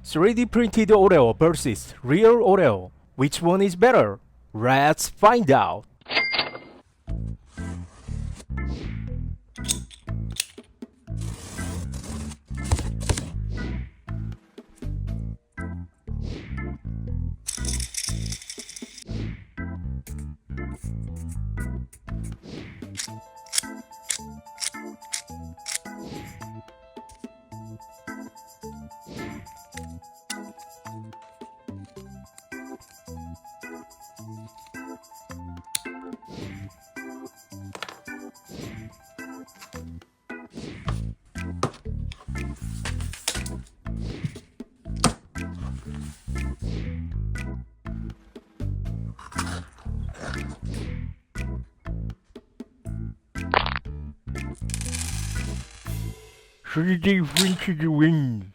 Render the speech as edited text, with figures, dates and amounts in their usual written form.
3D printed Oreo versus real Oreo. Which one is better? Let's find out. CD printed wins.